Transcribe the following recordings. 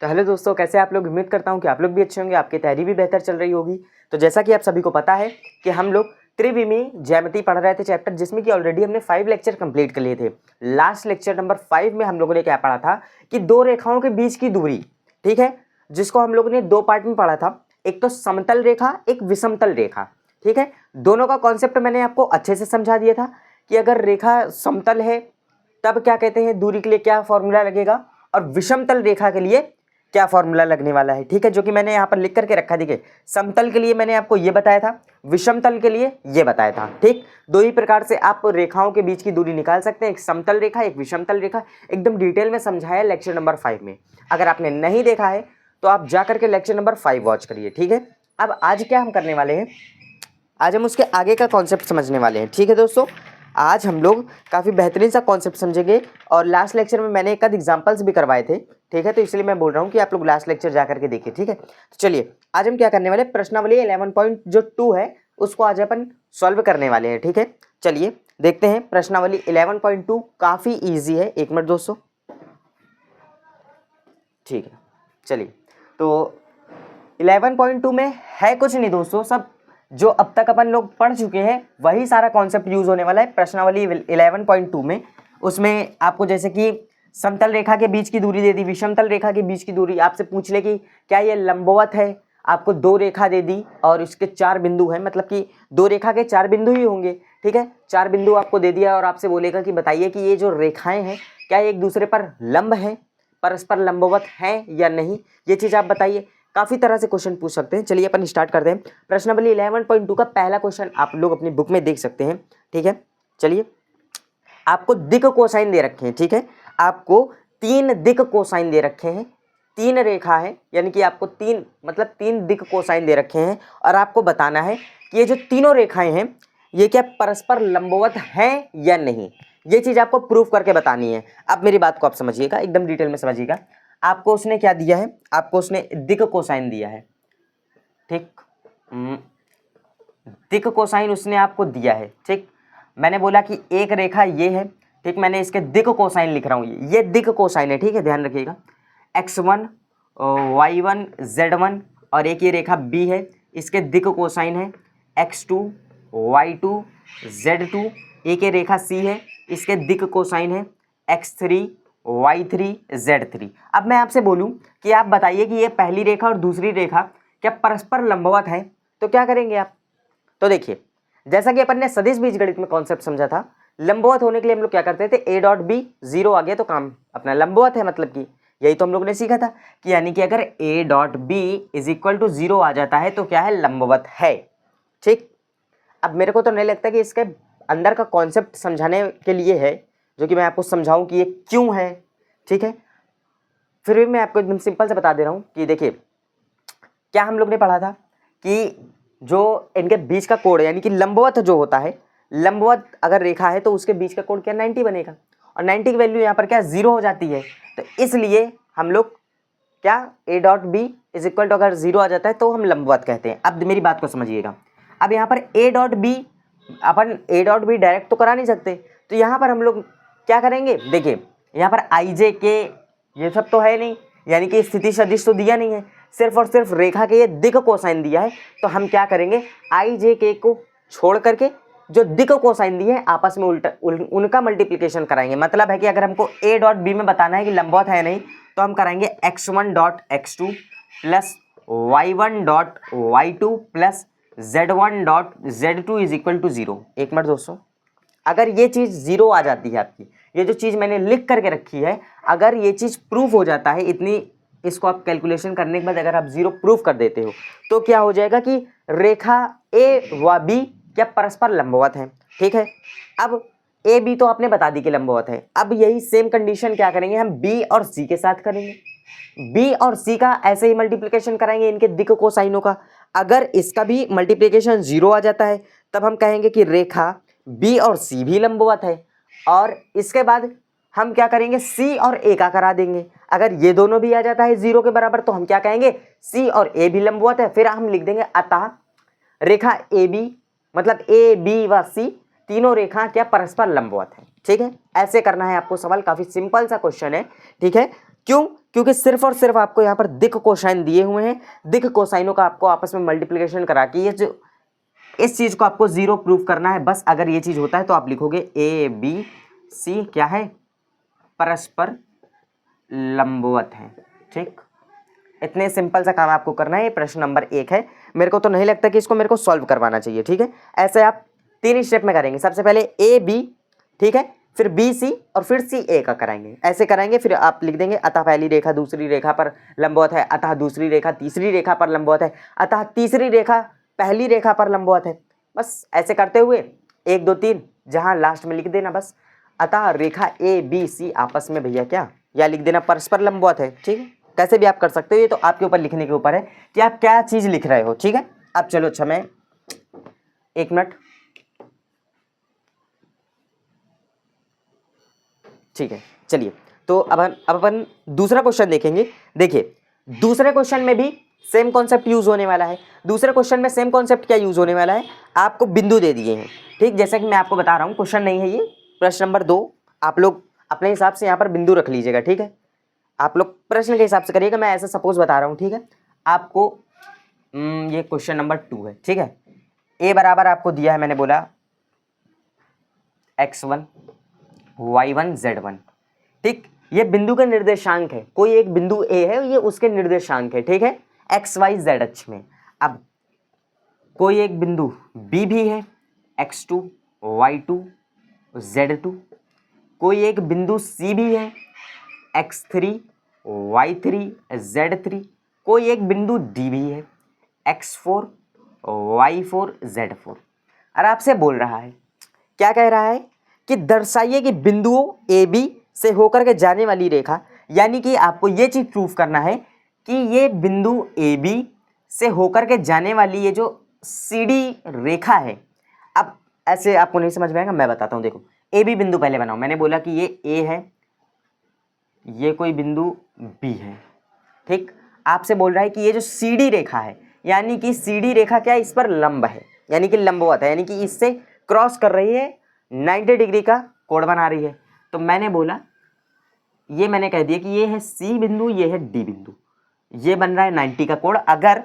तो हेलो दोस्तों, कैसे आप लोग। उम्मीद करता हूँ कि आप लोग भी अच्छे होंगे, आपकी तैयारी भी बेहतर चल रही होगी। तो जैसा कि आप सभी को पता है कि हम लोग त्रिविमीय ज्यामिति पढ़ रहे थे चैप्टर, जिसमें कि ऑलरेडी हमने 5 लेक्चर कंप्लीट कर लिए थे। लास्ट लेक्चर नंबर 5 में हम लोगों ने क्या पढ़ा था कि दो रेखाओं के बीच की दूरी, ठीक है, जिसको हम लोगों ने दो पार्ट में पढ़ा था। एक तो समतल रेखा, एक विषमतल रेखा, ठीक है। दोनों का कॉन्सेप्ट मैंने आपको अच्छे से समझा दिया था कि अगर रेखा समतल है तब क्या कहते हैं, दूरी के लिए क्या फॉर्मूला लगेगा, और विषमतल रेखा के लिए क्या फॉर्मूला लगने वाला है, ठीक है, जो कि मैंने यहाँ पर लिख करके रखा। देखिए, समतल के लिए मैंने आपको ये बताया था, विषमतल के लिए ये बताया था, ठीक। दो ही प्रकार से आप रेखाओं के बीच की दूरी निकाल सकते हैं, एक समतल रेखा, एक विषमतल रेखा। एकदम डिटेल में समझाया लेक्चर नंबर 5 में। अगर आपने नहीं देखा है तो आप जा करके लेक्चर नंबर 5 वॉच करिए, ठीक है। अब आज क्या हम करने वाले हैं, आज हम उसके आगे का कॉन्सेप्ट समझने वाले हैं, ठीक है दोस्तों। आज हम लोग काफ़ी बेहतरीन सा कॉन्सेप्ट समझेंगे, और लास्ट लेक्चर में मैंने एक आध एग्जांपल्स भी करवाए थे, ठीक है। तो इसलिए मैं बोल रहा हूँ कि आप लोग लास्ट लेक्चर जा करके देखिए, ठीक है। तो चलिए, आज हम क्या करने वाले, प्रश्नावली 11.2 है उसको आज अपन सॉल्व करने वाले हैं, ठीक है। चलिए देखते हैं, प्रश्नावली 11.2 काफ़ी ईजी है। एक मिनट दोस्तों, ठीक है। चलिए, तो 11.2 में है कुछ नहीं दोस्तों, सब जो अब तक अपन लोग पढ़ चुके हैं वही सारा कॉन्सेप्ट यूज होने वाला है प्रश्नावली 11.2 में। उसमें आपको जैसे कि समतल रेखा के बीच की दूरी दे दी, विषमतल रेखा के बीच की दूरी आपसे पूछ ले कि क्या ये लंबवत है, आपको दो रेखा दे दी और इसके 4 बिंदु हैं, मतलब कि दो रेखा के 4 बिंदु ही होंगे, ठीक है। 4 बिंदु आपको दे दिया और आपसे बोलेगा कि बताइए कि ये जो रेखाएं हैं क्या एक दूसरे पर लंब हैं, परस्पर लंबवत हैं या नहीं, ये चीज़ आप बताइए। काफ़ी तरह से क्वेश्चन पूछ सकते हैं। चलिए अपन स्टार्ट करते हैं। प्रश्नावली 11.2 का पहला क्वेश्चन आप लोग अपनी बुक में देख सकते हैं, ठीक है। चलिए, आपको दिक कोसाइन दे रखे हैं, ठीक है। आपको 3 दिक कोसाइन दे रखे हैं, 3 रेखा है, यानी कि आपको 3 दिक कोसाइन दे रखे हैं, और आपको बताना है कि ये जो तीनों रेखाएं हैं ये क्या परस्पर लंबवत हैं या नहीं। ये चीज़ आपको प्रूफ करके बतानी है। अब मेरी बात को आप समझिएगा, एकदम डिटेल में समझिएगा। आपको उसने क्या दिया है, आपको उसने दिक कोसाइन दिया है, ठीक। दिक कोसाइन उसने आपको दिया है, ठीक। मैंने बोला कि एक रेखा ये है, ठीक, मैंने इसके दिक कोसाइन लिख रहा हूँ, ये दिक कोसाइन है, ठीक है, ध्यान रखिएगा। x1 y1 z1, और एक ये रेखा b है, इसके दिक कोसाइन है x2 y2 z2। एक ये रेखा c है, इसके दिक कोसाइन है x3 y3 z3। अब मैं आपसे बोलूं कि आप बताइए कि ये पहली रेखा और दूसरी रेखा क्या परस्पर लंबवत है, तो क्या करेंगे आप। तो देखिए, जैसा कि अपन ने सदिश बीजगणित में कॉन्सेप्ट समझा था, लंबवत होने के लिए हम लोग क्या करते थे, a डॉट बी 0 आ गया तो काम अपना लंबवत है, मतलब कि यही तो हम लोग ने सीखा था कि यानी कि अगर a dot B is equal to 0 आ जाता है तो क्या है, लंबवत है, ठीक। अब मेरे को तो नहीं लगता कि इसके अंदर का कॉन्सेप्ट समझाने के लिए है, जो कि मैं आपको समझाऊं कि ये क्यों है, ठीक है। फिर भी मैं आपको एकदम सिंपल से बता दे रहा हूँ कि देखिए, क्या हम लोग ने पढ़ा था कि जो इनके बीच का कोण यानी कि लंबवत जो होता है, लंबवत अगर रेखा है तो उसके बीच का कोण क्या 90 बनेगा, और 90 की वैल्यू यहाँ पर क्या 0 हो जाती है। तो इसलिए हम लोग क्या, a dot B is equal to अगर 0 आ जाता है तो हम लंबवत कहते हैं। अब मेरी बात को समझिएगा, अब यहाँ पर a डॉट बी, अपन a डॉट बी डायरेक्ट तो करा नहीं सकते, तो यहाँ पर हम लोग क्या करेंगे, देखिए यहाँ पर आई जे के ये सब तो है नहीं, यानी कि स्थिति सदिश तो दिया नहीं है, सिर्फ और सिर्फ रेखा के ये दिक कोसाइन दिया है। तो हम क्या करेंगे, आई जे के को छोड़ करके जो दिक कोसाइन दिए हैं आपस में उनका मल्टीप्लिकेशन कराएंगे। मतलब है कि अगर हमको a डॉट बी में बताना है कि लंबवत है नहीं, तो हम कराएंगे x1 dot x2 plus y1 dot y2 plus z1 dot z2 is equal to 0। एक मिनट दोस्तों, अगर ये चीज़ 0 आ जाती है आपकी, ये जो चीज़ मैंने लिख करके रखी है, अगर ये चीज़ प्रूफ हो जाता है, इतनी इसको आप कैलकुलेशन करने के बाद अगर आप 0 प्रूफ कर देते हो, तो क्या हो जाएगा कि रेखा ए व बी क्या परस्पर लंबवत है, ठीक है। अब ए बी तो आपने बता दी कि लंबवत है। अब यही सेम कंडीशन क्या करेंगे, हम बी और सी के साथ करेंगे। बी और सी का ऐसे ही मल्टीप्लिकेशन कराएंगे इनके दिक कोसाइनों का। अगर इसका भी मल्टीप्लिकेशन 0 आ जाता है तब हम कहेंगे कि रेखा बी और सी भी लंबवत है, और इसके बाद हम क्या करेंगे, सी और ए का करा देंगे। अगर ये दोनों भी आ जाता है 0 के बराबर तो हम क्या कहेंगे, सी और ए भी लंबवत है। फिर हम लिख देंगे अतः रेखा ए बी, मतलब ए बी व सी तीनों रेखा क्या परस्पर लंबवत है, ठीक है। ऐसे करना है आपको सवाल, काफी सिंपल सा क्वेश्चन है, ठीक है। क्यों? क्योंकि सिर्फ और सिर्फ आपको यहाँ पर दिक कोसाइन दिए हुए हैं, दिक कोसाइनों का आपको आपस में मल्टीप्लिकेशन करा के ये जो इस चीज़ को आपको जीरो प्रूफ करना है। बस अगर ये चीज़ होता है तो आप लिखोगे ए बी सी क्या है, परस्पर लंबवत है। ठीक, इतने सिंपल सा काम आपको करना है। ये प्रश्न नंबर 1 है। मेरे को तो नहीं लगता कि इसको मेरे को सॉल्व करवाना चाहिए। ठीक है, ऐसे आप 3 स्टेप में करेंगे। सबसे पहले ए बी, ठीक है, फिर बी सी और फिर सी ए का कराएंगे। ऐसे कराएंगे, फिर आप लिख देंगे अतः पहली रेखा दूसरी रेखा पर लंबवत है, अतः दूसरी रेखा तीसरी रेखा पर लंबवत है, अतः तीसरी रेखा पहली रेखा पर लंबवत है। बस ऐसे करते हुए 1 2 3 जहाँ लास्ट में लिख देना बस अतः रेखा ए बी सी आपस में भैया क्या, या लिख देना परस्पर लंबवत है। ठीक है, कैसे भी आप कर सकते हो, ये तो आपके ऊपर लिखने के ऊपर है कि आप क्या चीज़ लिख रहे हो। ठीक है, अब चलो अच्छा मैं 1 मिनट, ठीक है, चलिए तो अब अपन दूसरा क्वेश्चन देखेंगे। देखिए दूसरे क्वेश्चन में भी सेम कॉन्सेप्ट यूज होने वाला है। दूसरे क्वेश्चन में सेम कॉन्सेप्ट क्या यूज होने वाला है, आपको बिंदु दे दिए हैं। ठीक, जैसे कि मैं आपको बता रहा हूँ, क्वेश्चन नहीं है ये, प्रश्न नंबर 2। आप लोग अपने हिसाब से यहाँ पर बिंदु रख लीजिएगा। ठीक है, आप लोग प्रश्न के हिसाब से करिएगा, मैं ऐसा सपोज बता रहा हूँ। ठीक है, आपको ये क्वेश्चन नंबर 2 है। ठीक है, ए बराबर आपको दिया है, मैंने बोला x1 y1 z1। ठीक, ये बिंदु का निर्देशांक है, कोई एक बिंदु ए है, ये उसके निर्देशांक है। ठीक है, एक्स वाई जेड अक्ष में। अब कोई एक बिंदु बी भी है, x2 y2 z2। कोई एक बिंदु सी भी है, x3 y3 z3। कोई एक बिंदु डी भी है, x4 y4 z4। और आपसे बोल रहा है, क्या कह रहा है कि दर्शाइए कि बिंदुओं ए बी से होकर के जाने वाली रेखा, यानी कि आपको ये चीज़ प्रूफ करना है कि ये बिंदु ए बी से होकर के जाने वाली ये जो सी डी रेखा है। अब ऐसे आपको नहीं समझ में आएगा, मैं बताता हूँ। देखो ए बी बिंदु पहले बनाओ, मैंने बोला कि ये ए है, ये कोई बिंदु बी है। ठीक, आपसे बोल रहा है कि ये जो सी डी रेखा है, यानी कि सी डी रेखा क्या है, इस पर लंब है, यानी कि लंबवत है, यानी कि इससे क्रॉस कर रही है, 90 डिग्री का कोण बना रही है। तो मैंने बोला, ये मैंने कह दिया कि ये है सी बिंदु, ये है डी बिंदु, ये बन रहा है 90 का कोण। अगर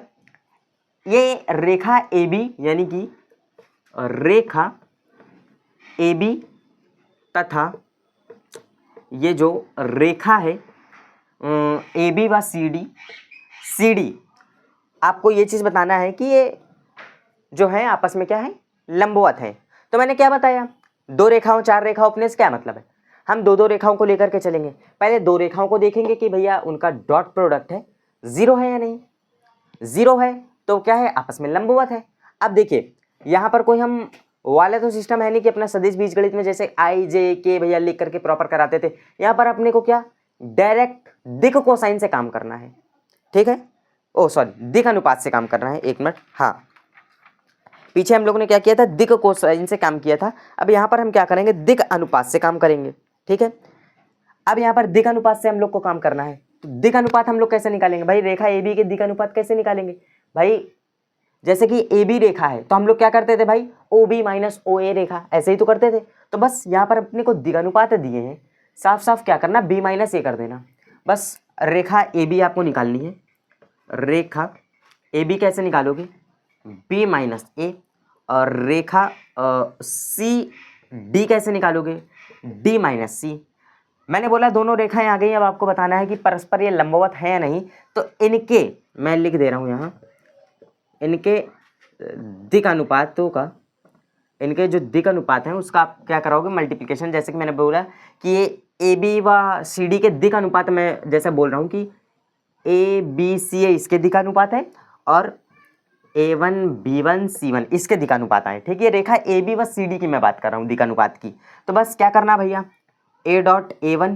ये रेखा ए बी, यानी कि रेखा ए बी तथा ये जो रेखा है ए बी व सी डी, आपको ये चीज़ बताना है कि ये जो है आपस में क्या है, लंबवत है। तो मैंने क्या बताया, 2 रेखाओं 4 रेखाओं अपने से क्या मतलब है, हम 2 रेखाओं को लेकर के चलेंगे। पहले 2 रेखाओं को देखेंगे कि भैया उनका डॉट प्रोडक्ट है 0 है या नहीं। 0 है तो क्या है, आपस में लंबवत है। अब देखिए यहाँ पर कोई हम वाला तो सिस्टम है नहीं कि अपना सदिश बीजगणित में जैसे आई जे के भैया लिख करके प्रॉपर कराते थे। यहाँ पर अपने को क्या, डायरेक्ट दिक कोसाइन से काम करना है। ठीक है, ओ सॉरी, दिक अनुपात से काम करना है। 1 मिनट, हाँ, पीछे हम लोगों ने क्या किया था, दिक कोसाइन से काम किया था। अब यहाँ पर हम क्या करेंगे, दिक अनुपात से काम करेंगे। ठीक है, अब यहाँ पर दिक अनुपात से हम लोग को काम करना है। तो दिक अनुपात हम लोग कैसे निकालेंगे भाई, रेखा ए बी के दिक अनुपात कैसे निकालेंगे भाई, जैसे कि ए बी रेखा है तो हम लोग क्या करते थे भाई, ओ बी माइनस ओ ए रेखा, ऐसे ही तो करते थे। तो बस यहाँ पर अपने को दिक अनुपात दिए हैं, साफ साफ क्या करना, बी माइनस ए कर देना। बस रेखा ए बी आपको निकालनी है। रेखा ए बी कैसे निकालोगे, बी माइनस ए। और रेखा सी डी कैसे निकालोगे, डी माइनस सी। मैंने बोला दोनों रेखाएं आ गई, अब आपको बताना है कि परस्पर ये लंबवत है या नहीं। तो इनके, मैं लिख दे रहा हूँ यहाँ, इनके दिक अनुपातों का, इनके जो दिक अनुपात हैं उसका आप क्या कराओगे, मल्टीप्लिकेशन। जैसे कि मैंने बोला कि ये ए बी व सी डी के दिक अनुपात, मैं जैसे बोल रहा हूँ कि ए बी सी ए इसके दिक अनुपात है और A1 B1 C1 इसके दिकानुपात आए। ठीक है, रेखा ए बी व सी डी की मैं बात कर रहा हूँ दिकानुपात की। तो बस क्या करना भैया, A dot A1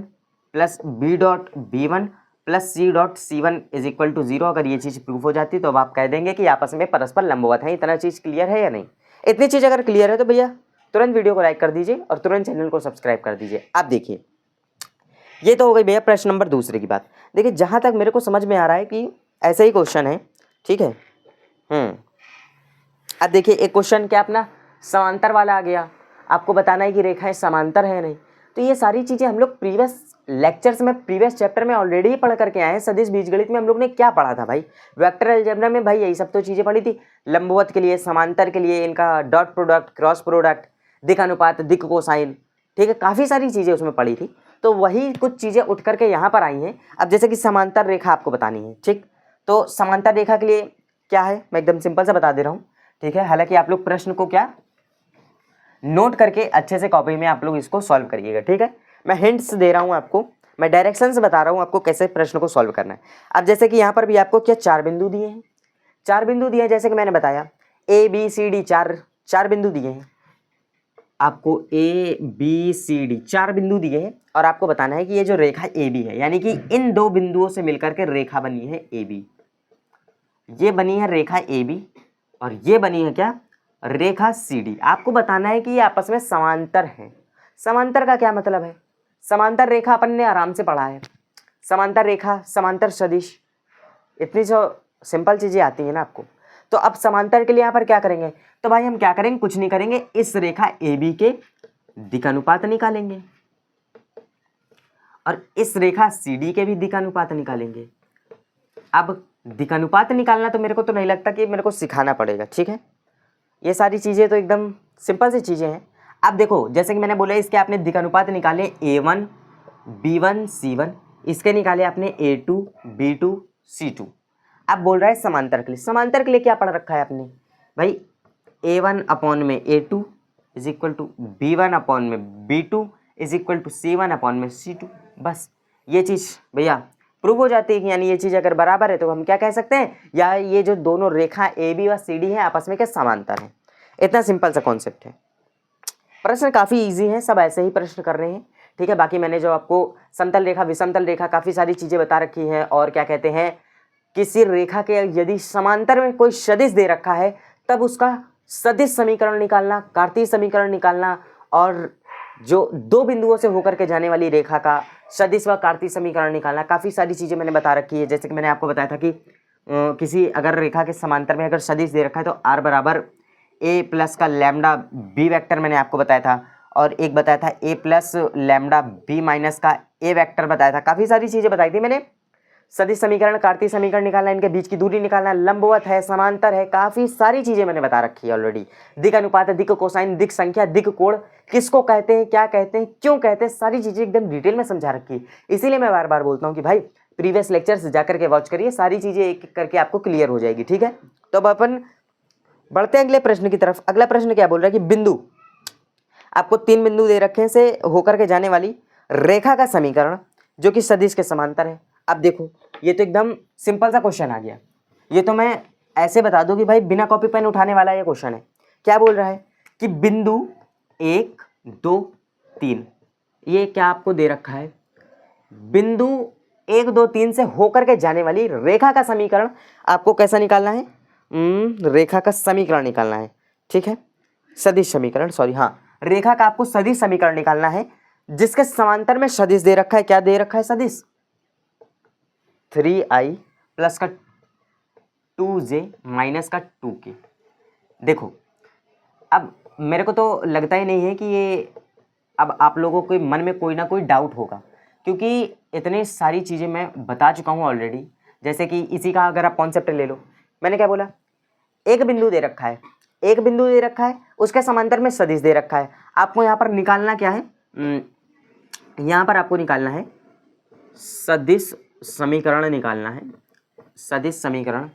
plus B dot B1 plus C dot C1 is equal to 0। अगर ये चीज़ प्रूफ हो जाती तो अब आप कह देंगे कि आपस में परस्पर लंबवत है। इतना चीज़ क्लियर है या नहीं, इतनी चीज़ अगर क्लियर है तो भैया तुरंत वीडियो को लाइक कर दीजिए और तुरंत चैनल को सब्सक्राइब कर दीजिए। आप देखिए, ये तो हो गई भैया प्रश्न नंबर दूसरे की बात। देखिए जहाँ तक मेरे को समझ में आ रहा है कि ऐसा ही क्वेश्चन है। ठीक है, अब देखिए एक क्वेश्चन क्या अपना समांतर वाला आ गया, आपको बताना है कि रेखाएं समांतर है नहीं। तो ये सारी चीज़ें हम लोग प्रीवियस लेक्चर्स में प्रीवियस चैप्टर में ऑलरेडी पढ़ करके आए हैं। सदिश बीजगणित में हम लोग ने क्या पढ़ा था भाई, वेक्टर अलजेब्रा में भाई यही सब तो चीज़ें पढ़ी थी, लंबवत के लिए, समांतर के लिए, इनका डॉट प्रोडक्ट, क्रॉस प्रोडक्ट, दिक अनुपात, दिक कोसाइन, ठीक है, काफ़ी सारी चीज़ें उसमें पढ़ी थी। तो वही कुछ चीज़ें उठ करके यहाँ पर आई हैं। अब जैसे कि समांतर रेखा आपको बतानी है, ठीक, तो समांतर रेखा के लिए क्या है मैं एकदम सिंपल से बता दे रहा हूँ, ठीक है। हालांकि आप लोग प्रश्न को क्या नोट करके अच्छे से कॉपी में आप लोग इसको सॉल्व करिएगा, ठीक है। मैं हिंट्स दे रहा हूँ आपको, मैं डायरेक्शंस बता रहा हूँ आपको कैसे प्रश्न को सॉल्व करना है। अब जैसे कि यहाँ पर भी आपको क्या 4 बिंदु दिए हैं, 4 बिंदु दिए हैं, जैसे कि मैंने बताया ABCD 4 बिंदु दिए हैं आपको, ABCD 4 बिंदु दिए हैं और आपको बताना है कि ये जो रेखा AB है, यानी कि इन 2 बिंदुओं से मिलकर के रेखा बनी है AB, ये बनी है रेखा AB और ये बनी है क्या, रेखा CD। आपको बताना है कि ये आपस में समांतर है। समांतर का क्या मतलब है, समांतर रेखा अपन ने आराम से पढ़ा है, समांतर रेखा, समांतर सदिश, इतनी जो सिंपल चीज़ें आती हैं ना आपको। तो अब समांतर के लिए यहाँ पर क्या करेंगे, तो भाई हम क्या करेंगे, कुछ नहीं करेंगे, इस रेखा AB के दिक अनुपात निकालेंगे और इस रेखा CD के भी दिक अनुपात निकालेंगे। अब दिक अनुपात निकालना तो मेरे को तो नहीं लगता कि मेरे को सिखाना पड़ेगा, ठीक है, ये सारी चीज़ें तो एकदम सिंपल सी चीज़ें हैं। अब देखो जैसे कि मैंने बोला, इसके आपने दिक अनुपात निकाले A1 B1 C1, इसके निकाले आपने A2 B2 C2। अब बोल रहा है समांतर के लिए, समांतर के लिए क्या पढ़ रखा है आपने भाई, A1 अपॉन में A2 is equal to B1 upon में B2 is equal to C1 upon में C2। बस ये चीज़ भैया प्रूव हो जाती है कि यानी ये चीज़ अगर बराबर है तो हम क्या कह सकते हैं, या ये जो दोनों रेखा AB व CD है आपस में क्या समांतर है। इतना सिंपल सा कॉन्सेप्ट है। प्रश्न काफ़ी इजी है, सब ऐसे ही प्रश्न कर रहे हैं, ठीक है। बाकी मैंने जो आपको समतल रेखा, विषमतल रेखा, काफ़ी सारी चीज़ें बता रखी हैं। और क्या कहते हैं, किसी रेखा के यदि समांतर में कोई सदिश दे रखा है तब उसका सदिश समीकरण निकालना, कार्तीय समीकरण निकालना, और जो 2 बिंदुओं से होकर के जाने वाली रेखा का सदिश व कार्तीय समीकरण निकालना, काफ़ी सारी चीज़ें मैंने बता रखी है। जैसे कि मैंने आपको बताया था कि किसी अगर रेखा के समांतर में अगर सदिश दे रखा है तो R बराबर A प्लस का लैम्डा B वेक्टर मैंने आपको बताया था, और एक बताया था A plus lambda B minus का A वेक्टर बताया था। काफ़ी सारी चीज़ें बताई थी मैंने, सदिश समीकरण, कार्तीय समीकरण निकालना, इनके बीच की दूरी निकालना, लंबवत है, समांतर है, काफ़ी सारी चीज़ें मैंने बता रखी है ऑलरेडी। दिक अनुपात, दिक कोसाइन, दिक संख्या, दिक कोण किसको कहते हैं, क्या कहते हैं, क्यों कहते हैं, सारी चीज़ें एकदम डिटेल में समझा रखी है। इसीलिए मैं बार बार बोलता हूँ कि भाई प्रीवियस लेक्चर्स जाकर के वॉच करिए, सारी चीज़ें एक एक करके आपको क्लियर हो जाएगी, ठीक है। तो अब अपन बढ़ते हैं अगले प्रश्न की तरफ। अगला प्रश्न क्या बोल रहा है कि बिंदु, आपको 3 बिंदु दे रखे हैं से होकर के जाने वाली रेखा का समीकरण जो कि सदिश के समांतर है। अब देखो ये तो एकदम सिंपल सा क्वेश्चन आ गया, ये तो मैं ऐसे बता दूं कि भाई बिना कॉपी पेन उठाने वाला ये क्वेश्चन है। क्या बोल रहा है कि बिंदु 1 2 3, ये क्या आपको दे रखा है, बिंदु 1 2 3 से होकर के जाने वाली रेखा का समीकरण आपको कैसा निकालना है, रेखा का समीकरण निकालना है, ठीक है, सदिश समीकरण, सॉरी हाँ, रेखा का आपको सदिश समीकरण निकालना है जिसके समांतर में सदिश दे रखा है। क्या दे रखा है सदिश, 3i प्लस का 2j माइनस का 2k। देखो अब मेरे को तो लगता ही नहीं है कि ये अब आप लोगों के मन में कोई ना कोई डाउट होगा, क्योंकि इतनी सारी चीज़ें मैं बता चुका हूँ ऑलरेडी। जैसे कि इसी का अगर आप कॉन्सेप्ट ले लो, मैंने क्या बोला, एक बिंदु दे रखा है, एक बिंदु दे रखा है, उसके समांतर में सदिश दे रखा है। आपको यहाँ पर निकालना क्या है, यहाँ पर आपको निकालना है सदिश समीकरण निकालना है, सदिश समीकरण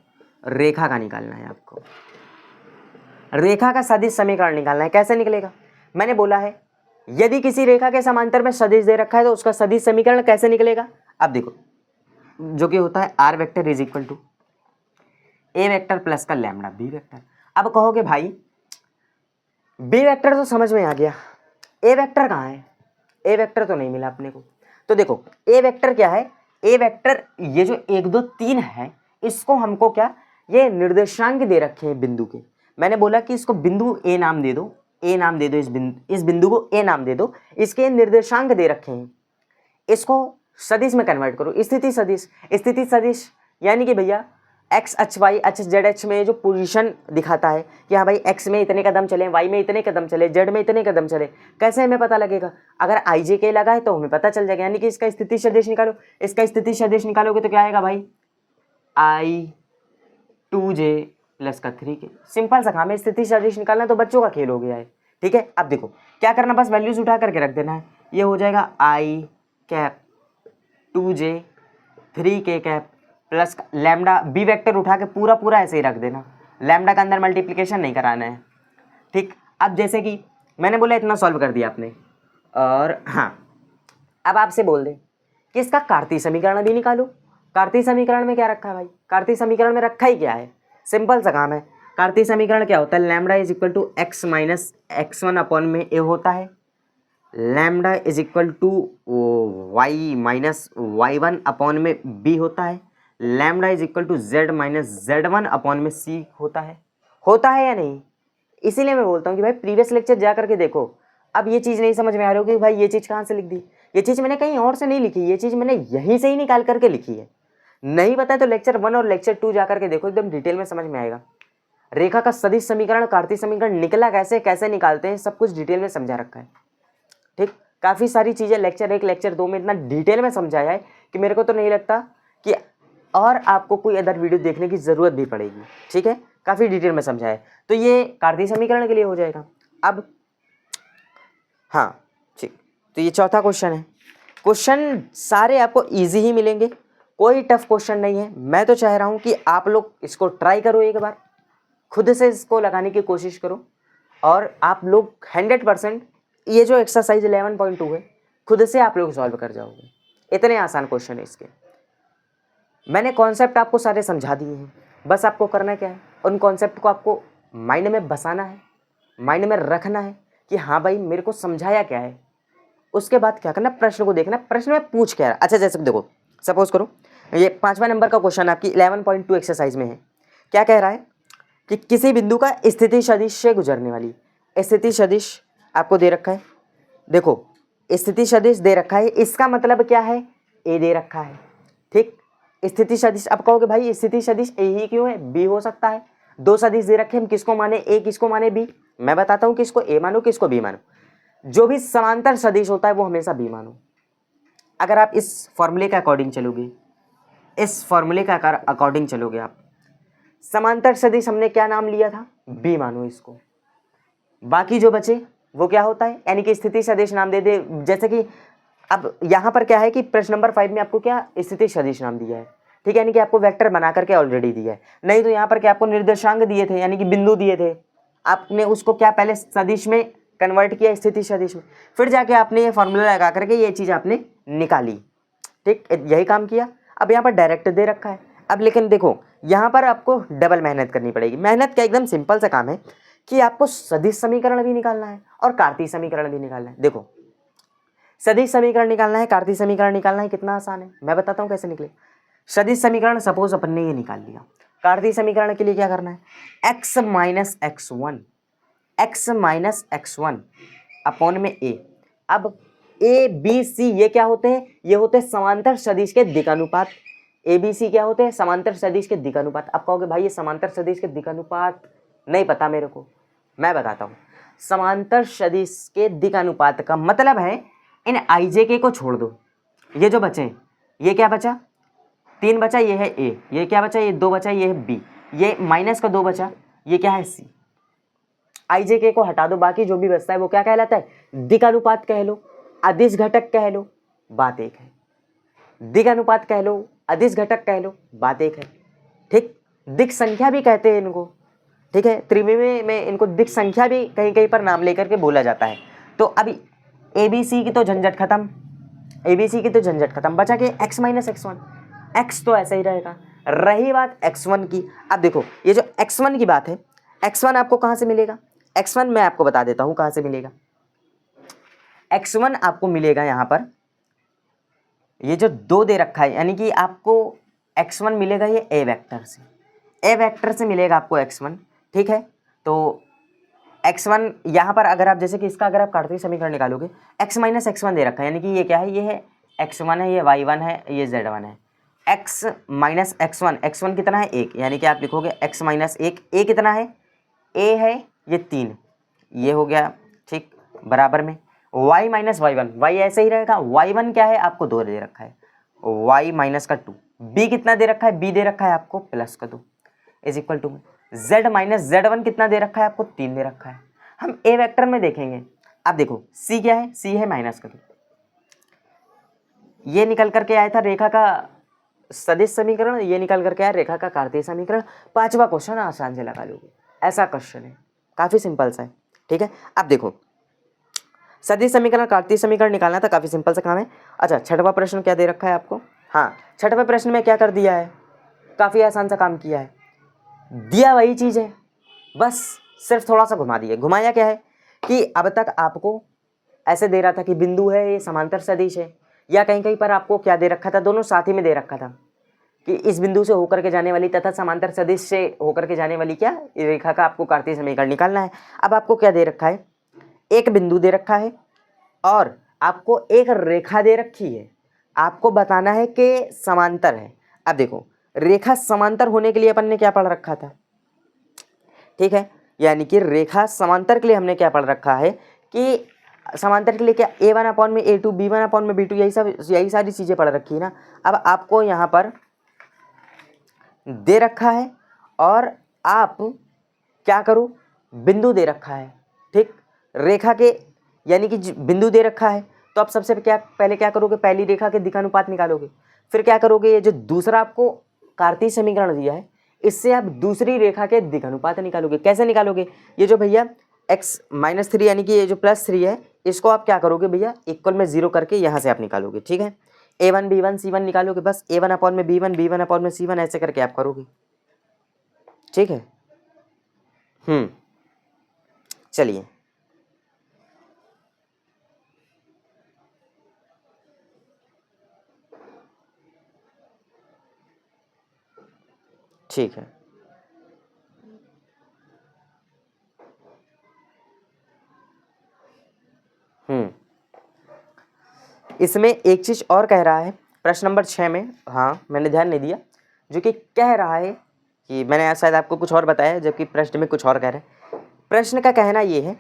रेखा का निकालना है आपको, रेखा का सदिश समीकरण निकालना है। कैसे निकलेगा, मैंने बोला है यदि किसी रेखा के समांतर में सदिश दे रखा है तो उसका सदिश समीकरण कैसे निकलेगा। अब देखो जो कि होता है R vector is equal to A vector plus का लैम्डा B वेक्टर। अब कहोगे भाई B वेक्टर तो समझ में आ गया, A वेक्टर कहाँ है, A वेक्टर तो नहीं मिला अपने को। तो देखो A वेक्टर क्या है, A वेक्टर ये जो 1 2 3 है इसको हमको क्या, ये निर्देशांक दे रखे हैं बिंदु के। मैंने बोला कि इसको बिंदु A नाम दे दो, A नाम दे दो, इस बिंदु को A नाम दे दो, इसके निर्देशांक दे रखे हैं, इसको सदिश में कन्वर्ट करो, स्थिति सदिश, स्थिति सदिश यानी कि भैया एक्स अक्ष वाई अक्ष जेड अक्ष में जो पोजीशन दिखाता है कि हाँ भाई एक्स में इतने कदम चले, वाई में इतने कदम चले, जेड में इतने कदम चले, कैसे हमें पता लगेगा? अगर आई जे के लगा है तो हमें पता चल जाएगा, यानी कि इसका स्थिति सदिश निकालो। इसका स्थिति सदिश निकालोगे तो क्या आएगा भाई? आई 2j प्लस का 3k। सिंपल सा काम है, स्थिति सदिश निकालना तो बच्चों का खेल हो गया है। ठीक है, अब देखो क्या करना, बस वैल्यूज उठा करके रख देना है। ये हो जाएगा i cap 2j 3k cap plus lambda, B vector उठा के पूरा पूरा ऐसे ही रख देना, लैम्डा का अंदर मल्टीप्लिकेशन नहीं कराना है। ठीक, अब जैसे कि मैंने बोला इतना सॉल्व कर दिया आपने, और हाँ अब आपसे बोल दें कि इसका कार्तीय समीकरण भी निकालो। कार्तीय समीकरण में क्या रखा है भाई? कार्तीय समीकरण में रखा ही क्या है? सिंपल सा काम है। कार्तीय समीकरण क्या होता है? Lambda is equal to X minus x1 upon में ए होता है, lambda is equal to Y minus y1 upon में b होता है, lambda is equal to z minus z1 upon में c होता है या नहीं? इसीलिए मैं बोलता हूँ कि भाई प्रीवियस लेक्चर जा करके देखो। अब ये चीज़ नहीं समझ में आ रही हो कि भाई ये चीज़ कहाँ से लिख दी, ये चीज़ मैंने कहीं और से नहीं लिखी, ये चीज़ मैंने यहीं से ही निकाल करके लिखी है। नहीं पता है तो लेक्चर 1 और लेक्चर 2 जा करके देखो, एकदम डिटेल में समझ में आएगा। रेखा का सदिश समीकरण, कार्तीय समीकरण निकला कैसे, कैसे निकालते हैं, सब कुछ डिटेल में समझा रखा है। ठीक, काफ़ी सारी चीज़ें लेक्चर 1 लेक्चर 2 में इतना डिटेल में समझाया है कि मेरे को तो नहीं लगता कि और आपको कोई अदर वीडियो देखने की ज़रूरत भी पड़ेगी। ठीक है, काफ़ी डिटेल में समझाया है, तो ये कार्तीय समीकरण के लिए हो जाएगा। अब हाँ ठीक, तो ये चौथा क्वेश्चन है। क्वेश्चन सारे आपको इजी ही मिलेंगे, कोई टफ क्वेश्चन नहीं है। मैं तो चाह रहा हूँ कि आप लोग इसको ट्राई करो, एक बार खुद से इसको लगाने की कोशिश करो, और आप लोग 100% ये जो एक्सरसाइज 11.2 है खुद से आप लोग सॉल्व कर जाओगे। इतने आसान क्वेश्चन है इसके। मैंने कॉन्सेप्ट आपको सारे समझा दिए हैं, बस आपको करना क्या है, उन कॉन्सेप्ट को आपको माइंड में बसाना है, माइंड में रखना है कि हाँ भाई मेरे को समझाया क्या है। उसके बाद क्या करना, प्रश्न को देखना, प्रश्न में पूछ क्या है। अच्छा जैसे देखो, सपोज करो ये 5वां नंबर का क्वेश्चन आपकी 11.2 एक्सरसाइज में है। क्या कह रहा है कि किसी बिंदु का स्थिति सदिश से गुजरने वाली, स्थिति सदिश आपको दे रखा है। देखो स्थिति सदिश दे रखा है, इसका मतलब क्या है, ए दे रखा है। ठीक, स्थिति सदिश, अब कहोगे भाई स्थिति सदिश ए ही क्यों है, बी हो सकता है। दो सदिश दे रखे, हम किसको माने, ए किसको माने, बी। मैं बताता हूँ किसको ए मानो किसको बी मानो। जो भी समांतर सदिश होता है वो हमेशा बी मानो। अगर आप इस फॉर्मूले के अकॉर्डिंग चलोगे, इस फॉर्मूले का अकॉर्डिंग चलोगे आप, समांतर सदिश हमने क्या नाम लिया था, बी मानो इसको। बाकी जो बचे वो क्या होता है, यानी कि स्थिति सदिश नाम दे दे। जैसे कि अब यहाँ पर क्या है कि प्रश्न नंबर 5 में आपको क्या स्थिति सदिश नाम दिया है। ठीक है, यानी कि आपको वेक्टर बना करके ऑलरेडी दिया है। नहीं तो यहाँ पर क्या आपको निर्देशांक दिए थे, यानी कि बिंदु दिए थे, आपने उसको क्या पहले सदिश में कन्वर्ट किया, स्थिति सदिश में, फिर जाके आपने ये फॉर्मूला लगा करके ये चीज़ आपने निकाली। ठीक, यही काम किया। अब यहाँ पर डायरेक्ट दे रखा है। अब लेकिन देखो यहाँ पर आपको डबल मेहनत करनी पड़ेगी। मेहनत क्या, एकदम सिंपल सा काम है कि आपको सदिश समीकरण भी निकालना है और कार्तीय समीकरण भी निकालना है। देखो सदिश समीकरण निकालना है, कार्तीय समीकरण निकालना है, कितना आसान है, मैं बताता हूँ कैसे निकले। सदिश समीकरण सपोज अपन ने ये निकाल लिया। कार्तीय समीकरण के लिए क्या करना है, x माइनस x1 अपॉन में a। अब ए बी सी ये क्या होते हैं, ये होते हैं समांतर सदिश के दिशानुपात। ए बी सी क्या होते हैं, समांतर सदिश के दिशानुपात। आप कहोगे भाई ये समांतर सदिश के दिशानुपात नहीं पता मेरे को, मैं बताता हूँ। समांतर सदिश के दिशानुपात का मतलब है इन आई जे के को छोड़ दो, ये जो बचे ये क्या बचा, 3 बचा, ये है ए, ये क्या बचा, ये 2 बचा, ये है बी, ये माइनस का 2 बचा, ये क्या है सी। आई जे के को हटा दो, बाकी जो भी बचता है वो क्या कहलाता है, दिशानुपात कह लो, अदिश घटक कह लो, बात एक है। दिशानुपात कह लो, अदिश घटक कह लो, बात एक है। ठीक, दिक् संख्या भी कहते हैं इनको। ठीक है, त्रिविमीय में इनको दिक् संख्या भी कहीं कहीं पर नाम लेकर के बोला जाता है। तो अभी ए बी सी की तो झंझट खत्म, ए बी सी की तो झंझट खत्म, बचा के x माइनस x1, x तो ऐसा ही रहेगा। रही बात x1 की, अब देखो ये जो x1 की बात है, x1 आपको कहाँ से मिलेगा, x1 मैं आपको बता देता हूँ कहाँ से मिलेगा। x1 आपको मिलेगा यहाँ पर, ये जो 2 दे रखा है, यानी कि आपको x1 मिलेगा ये a वेक्टर से, a वेक्टर से मिलेगा आपको x1। ठीक है, तो x1 यहाँ पर अगर आप जैसे कि इसका अगर आप कार्तीय समीकरण निकालोगे, x माइनस x1 दे रखा है, यानी कि ये क्या है, ये है x1 है, ये y1 है, ये z1 है। x माइनस x1, x1 कितना है 1, यानी कि आप लिखोगे x माइनस 1, a कितना है, a है ये 3, ये हो गया ठीक बराबर में y माइनस y1, y ऐसे ही रहेगा, y1 क्या है आपको 2 दे रखा है, y माइनस का 2, b कितना दे रखा है, b दे रखा है आपको प्लस का 2 is equal to z minus z1 कितना दे रखा है आपको 3 दे रखा है। हम a वेक्टर में देखेंगे, अब देखो c क्या है, c है माइनस का 2, ये निकल करके आया था रेखा का सदिश समीकरण, ये निकल करके आया रेखा का कार्तीय समीकरण। 5वां क्वेश्चन आसान से लगा लोगे, ऐसा क्वेश्चन है, काफी सिंपल सा है, ठीक है। अब देखो सदिश समीकरण कार्तीय समीकरण निकालना था, काफी सिंपल सा काम है। अच्छा 6वां प्रश्न क्या दे रखा है आपको, हाँ 6वें प्रश्न में क्या कर दिया है, काफी आसान सा काम किया है, दिया वही चीज है, बस सिर्फ थोड़ा सा घुमा दिया। घुमाया क्या है कि अब तक आपको ऐसे दे रहा था कि बिंदु है ये समांतर सदिश है, या कहीं कहीं पर आपको क्या दे रखा था, दोनों साथ ही में दे रखा था कि इस बिंदु से होकर के जाने वाली तथा समांतर सदिश से होकर के जाने वाली क्या रेखा का आपको कार्तीय समीकरण निकालना है। अब आपको क्या दे रखा है, एक बिंदु दे रखा है और आपको एक रेखा दे रखी है, आपको बताना है कि समांतर है। अब देखो रेखा समांतर होने के लिए अपन ने क्या पढ़ रखा था, ठीक है, यानी कि रेखा समांतर के लिए हमने क्या पढ़ रखा है कि समांतर के लिए क्या a1 अपॉन में a2, b1 अपॉन में b2, यही सारी चीज़ें पढ़ रखी है ना। अब आपको यहाँ पर दे रखा है और आप क्या करो, बिंदु दे रखा है, ठीक, रेखा के यानी कि बिंदु दे रखा है, तो आप सबसे पहले क्या करोगे, पहली रेखा के दिशानुपात निकालोगे, फिर क्या करोगे, ये जो दूसरा आपको कार्तीय समीकरण दिया है इससे आप दूसरी रेखा के दिशानुपात निकालोगे। कैसे निकालोगे, ये जो भैया x माइनस 3 यानी कि ये जो प्लस 3 है इसको आप क्या करोगे भैया इक्वल में 0 करके यहाँ से आप निकालोगे, ठीक है, a1 b1 c1 निकालोगे, बस a1 अपॉन में b1, b1 अपॉन में c1 ऐसे करके आप करोगे, ठीक है। चलिए ठीक है, इसमें एक चीज और कह रहा है प्रश्न नंबर 6 में, हाँ मैंने ध्यान नहीं दिया, जो कि कह रहा है कि मैंने शायद आपको कुछ और बताया जबकि प्रश्न में कुछ और कह रहा है। प्रश्न का कहना ये है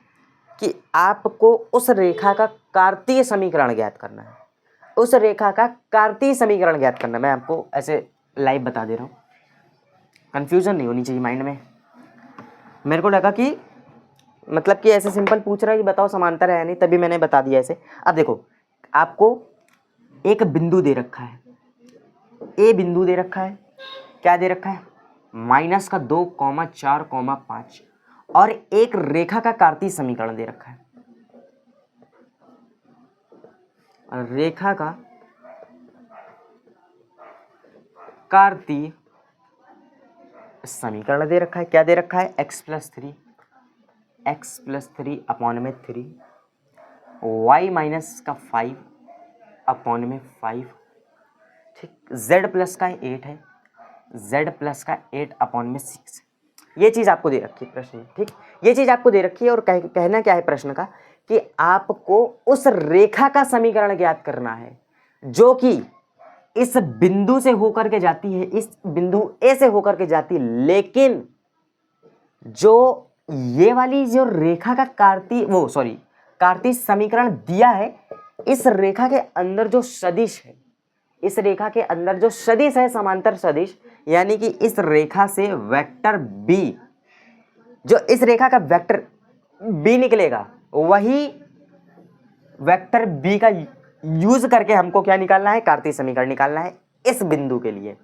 कि आपको उस रेखा का कार्तीय समीकरण ज्ञात करना है, उस रेखा का कार्तीय समीकरण ज्ञात करना। मैं आपको ऐसे लाइव बता दे रहा हूँ, कंफ्यूजन नहीं होनी चाहिए माइंड में। मेरे को लगा कि मतलब कि ऐसे सिंपल पूछ रहा है कि बताओ समांतर है या नहीं, तभी मैंने बता दिया ऐसे। अब देखो आपको एक बिंदु दे रखा है, ए बिंदु दे रखा है, क्या दे रखा है, माइनस का 2, 4, 5 और एक रेखा का कार्तीय समीकरण दे रखा है, और रेखा का कार्तीय समीकरण दे रखा है। क्या दे रखा है, x प्लस 3 अपॉन में 3, y माइनस का 5 अपॉन में 5, ठीक, z प्लस का 8 है, z प्लस का 8 अपॉन में 6। ये चीज़ आपको दे रखी है प्रश्न में, ठीक, ये चीज़ आपको दे रखी है। और कहना क्या है प्रश्न का कि आपको उस रेखा का समीकरण ज्ञात करना है जो कि इस बिंदु से होकर के जाती है, इस बिंदु ए से होकर के जाती है, लेकिन जो ये वाली जो रेखा का कार्तीय समीकरण दिया है, इस रेखा के अंदर जो सदिश है, इस रेखा के अंदर जो सदिश है समांतर सदिश, यानी कि इस रेखा से वेक्टर b, जो इस रेखा का वेक्टर b निकलेगा, वही वेक्टर b का यूज करके हमको क्या निकालना है, कार्तीय समीकरण निकालना है इस बिंदु के लिए।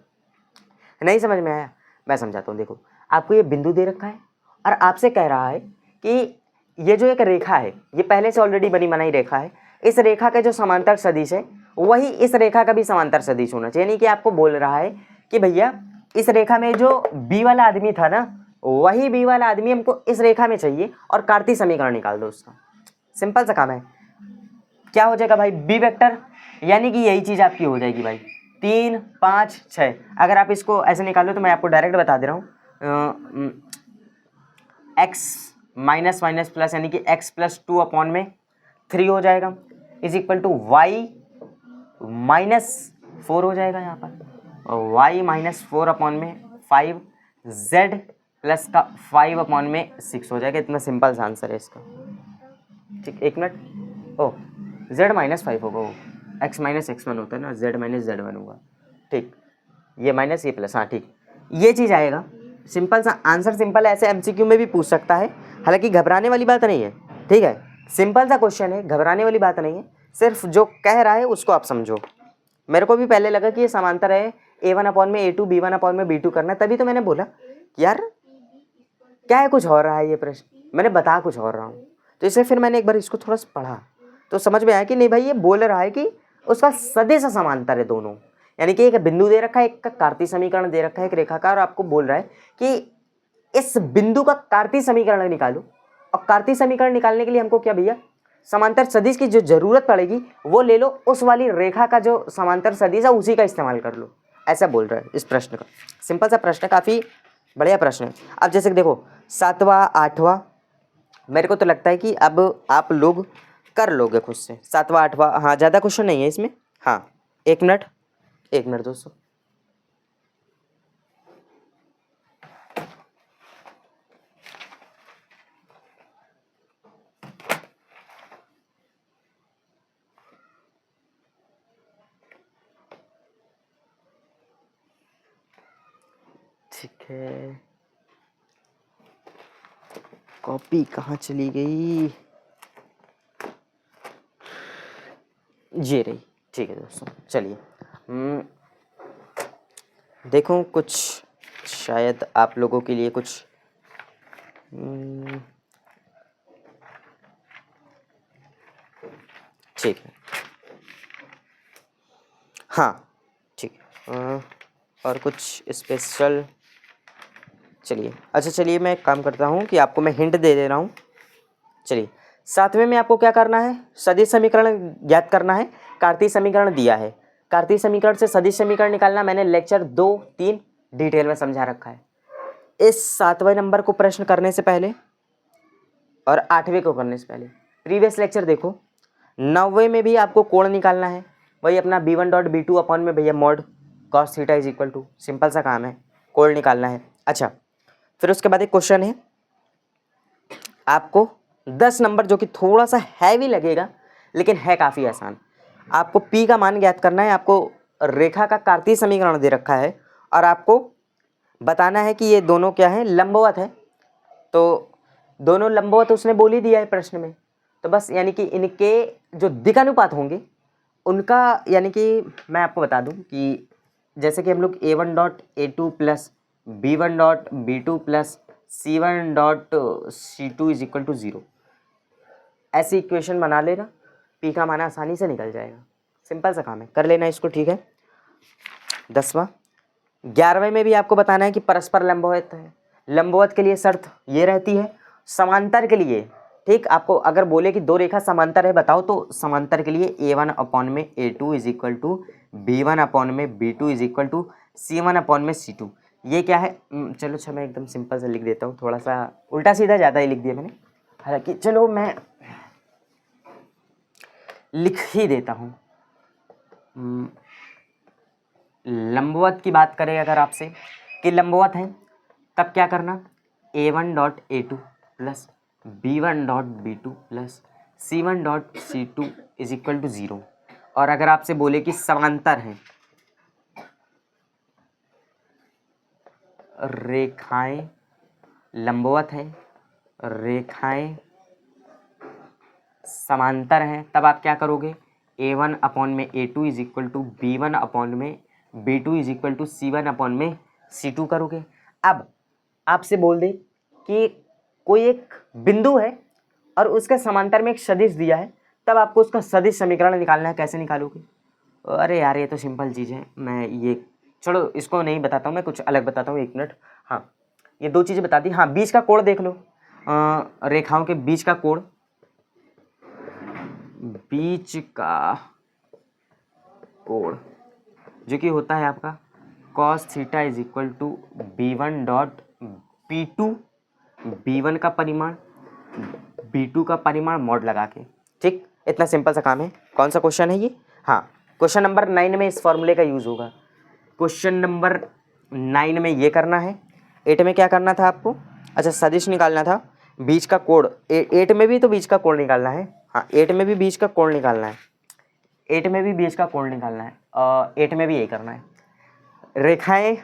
नहीं समझ में आया, मैं समझाता हूँ। देखो आपको ये बिंदु दे रखा है और आपसे कह रहा है कि ये जो एक रेखा है, ये पहले से ऑलरेडी बनी बनाई रेखा है, इस रेखा का जो समांतर सदिश है वही इस रेखा का भी समांतर सदिश होना चाहिए। यानी कि आपको बोल रहा है कि भैया इस रेखा में जो बी वाला आदमी था ना, वही बी वाला आदमी हमको इस रेखा में चाहिए और कार्तीय समीकरण निकाल दो उसका। सिंपल सा काम है। क्या हो जाएगा भाई, बी वेक्टर, यानी कि यही चीज आपकी हो जाएगी भाई 3, 5, 6। अगर आप इसको ऐसे निकालो तो मैं आपको डायरेक्ट बता दे रहा हूँ, x माइनस माइनस प्लस यानी कि x प्लस 2 अपॉन में 3 हो जाएगा, is equal to y minus 4 हो जाएगा यहाँ पर। वाई माइनस 4 अपॉन में 5 जेड प्लस का 5 अपॉन में 6 हो जाएगा। इतना सिंपल सा आंसर है इसका। ठीक, एक मिनट। ओह, जेड माइनस 5 होगा, वो एक्स माइनस x1 होता है ना, जेड माइनस z1 होगा। ठीक, ये माइनस ये प्लस, हाँ ठीक, ये चीज़ आएगा। सिंपल सा आंसर, सिंपल है, ऐसे एमसीक्यू में भी पूछ सकता है। हालांकि घबराने वाली बात नहीं है, ठीक है, सिंपल सा क्वेश्चन है, घबराने वाली बात नहीं है। सिर्फ जो कह रहा है उसको आप समझो। मेरे को भी पहले लगा कि ये समांतर है, a1 अपॉन में a2 b1 अपॉन में b2 करना है, तभी तो मैंने बोला यार क्या है, कुछ और रहा है ये प्रश्न, मैंने बता कुछ और रहा हूँ। तो इससे फिर मैंने एक बार इसको थोड़ा सा पढ़ा तो समझ में आया कि नहीं भाई, ये बोल रहा है कि उसका सदिश समांतर है दोनों। यानी कि एक बिंदु दे रखा है, एक का कार्तीय समीकरण दे रखा है, एक रेखाकार, और आपको बोल रहा है कि इस बिंदु का कार्तीय समीकरण निकालो। और कार्तीय समीकरण निकालने के लिए हमको क्या भैया, समांतर सदिश की जो जरूरत पड़ेगी वो ले लो, उस वाली रेखा का जो समांतर सदिश है उसी का इस्तेमाल कर लो। ऐसा बोल रहा है इस प्रश्न का। सिंपल सा प्रश्न है, काफ़ी बढ़िया प्रश्न है। अब जैसे कि देखो 7वां 8वां, मेरे को तो लगता है कि अब आप लोग कर लोगे खुद से 7वां 8वां। हाँ, ज़्यादा क्वेश्चन नहीं है इसमें। हाँ, एक मिनट दोस्तों। ठीक है, कॉपी कहाँ चली गई, ये रही। ठीक है दोस्तों, चलिए देखो कुछ शायद आप लोगों के लिए कुछ ठीक है। हाँ ठीक है, और कुछ स्पेशल, चलिए अच्छा, चलिए मैं एक काम करता हूँ कि आपको मैं हिंट दे रहा हूँ। चलिए 7वें में आपको क्या करना है, सदिश समीकरण ज्ञात करना है। कार्तीय समीकरण दिया है, कार्तीय समीकरण से सदिश समीकरण निकालना मैंने लेक्चर 2-3 डिटेल में समझा रखा है। इस 7वें नंबर को प्रश्न करने से पहले और 8वें को करने से पहले प्रीवियस लेक्चर देखो। 9वें में भी आपको कोण निकालना है, वही अपना b1 डॉट b2 अपॉन में भैया mod cos theta is equal to, simple सा काम है, कोण निकालना है। अच्छा, फिर उसके बाद एक क्वेश्चन है आपको 10 नंबर, जो कि थोड़ा सा हैवी लगेगा लेकिन है काफ़ी आसान। आपको P का मान ज्ञात करना है, आपको रेखा का कार्तीय समीकरण दे रखा है और आपको बताना है कि ये दोनों क्या है, लंबवत है। तो दोनों लंबवत उसने बोल ही दिया है प्रश्न में, तो बस यानी कि इनके जो दिशानुपात होंगे उनका, यानी कि मैं आपको बता दूं कि जैसे कि हम लोग a1 dot a2 plus b1 dot b2 plus c1 dot c2 is equal to 0, ऐसी इक्वेशन बना लेना, P का मान आसानी से निकल जाएगा। सिंपल सा काम है, कर लेना इसको, ठीक है। 10वां 11वें में भी आपको बताना है कि परस्पर लंबवत है। लंबवत के लिए शर्त ये रहती है, समांतर के लिए, ठीक, आपको अगर बोले कि दो रेखा समांतर है बताओ, तो समांतर के लिए a1 अपॉन में a2 is equal to b1 upon में b2 is equal to c1 upon में c2। ये क्या है, चलो अच्छा मैं एकदम सिंपल से लिख देता हूँ, थोड़ा सा उल्टा सीधा ज़्यादा ही लिख दिया मैंने, हालांकि चलो मैं लिख ही देता हूँ। लंबवत की बात करें अगर आपसे कि लंबवत है, तब क्या करना, a1 dot a2 plus b1 dot b2 plus c1 dot c2 is equal to 0। और अगर आपसे बोले कि समांतर हैं, रेखाएं लंबवत हैं, रेखाएं समांतर हैं, तब आप क्या करोगे, a1 अपॉन में a2 is equal to b1 upon में b2 is equal to c1 upon में c2 करोगे। अब आपसे बोल दे कि कोई एक बिंदु है और उसके समांतर में एक सदिश दिया है, तब आपको उसका सदिश समीकरण निकालना है। कैसे निकालोगे, अरे यार ये तो सिंपल चीज़ है, मैं ये छोड़ो, इसको नहीं बताता हूँ, मैं कुछ अलग बताता हूँ, एक मिनट। हाँ, ये दो चीज़ें बता दी। हाँ, बीच का कोण देख लो, रेखाओं के बीच का कोण, बीच का कोण जो कि होता है आपका cos theta is equal to b1 dot b2, b1 का परिमाण b2 का परिमाण मॉड लगा के, ठीक, इतना सिंपल सा काम है। कौन सा क्वेश्चन है ये, हाँ क्वेश्चन नंबर 9 में इस फॉर्मूले का यूज़ होगा। क्वेश्चन नंबर 9 में ये करना है। 8 में क्या करना था आपको? अच्छा, सदिश निकालना था, बीच का कोण। 8 में भी तो बीच का कोण निकालना है। हाँ, 8 में भी बीच का कोण निकालना है। 8 में भी बीच का कोण निकालना है। 8 में भी यही करना है। रेखाएं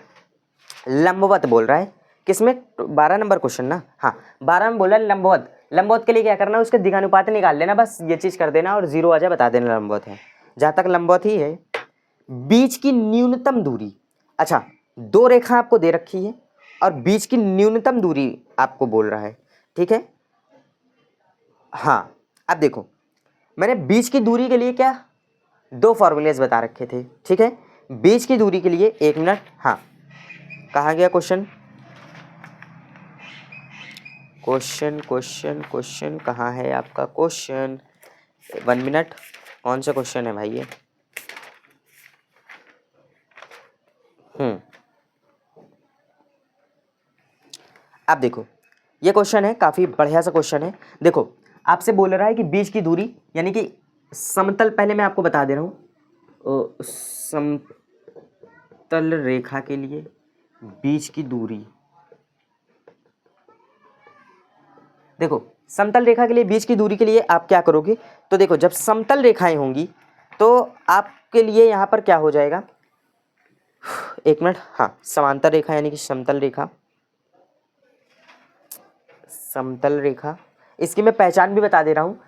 लंबवत बोल रहा है, किसमें? 12 नंबर क्वेश्चन ना। हाँ, 12 में बोला लंबवत। लंबवत के लिए क्या करना है? उसके दिशानुपात निकाल लेना, बस ये चीज़ कर देना और 0 आ जाए बता देना लंबवत है। जहाँ तक लंबवत ही है। बीच की न्यूनतम दूरी, अच्छा 2 रेखा आपको दे रखी है और बीच की न्यूनतम दूरी आपको बोल रहा है, ठीक है। हाँ, अब देखो, मैंने बीच की दूरी के लिए क्या 2 फॉर्मूलेज बता रखे थे, ठीक है। बीच की दूरी के लिए 1 मिनट, हाँ कहाँ गया क्वेश्चन? क्वेश्चन कहाँ है आपका क्वेश्चन? 1 मिनट, कौन सा क्वेश्चन है भाई ये? अब देखो, ये क्वेश्चन है, काफ़ी बढ़िया सा क्वेश्चन है। देखो, आपसे बोल रहा है कि बीच की दूरी, यानी कि समतल, पहले मैं आपको बता दे रहा हूँ, समतल रेखा के लिए बीच की दूरी। देखो, समतल रेखा के लिए बीच की दूरी के लिए आप क्या करोगे? तो देखो, जब समतल रेखाएं होंगी तो आपके लिए यहाँ पर क्या हो जाएगा? 1 मिनट, हाँ, समांतर रेखा यानी कि समतल रेखा, समतल रेखा, इसकी मैं पहचान भी बता दे रहा हूँ।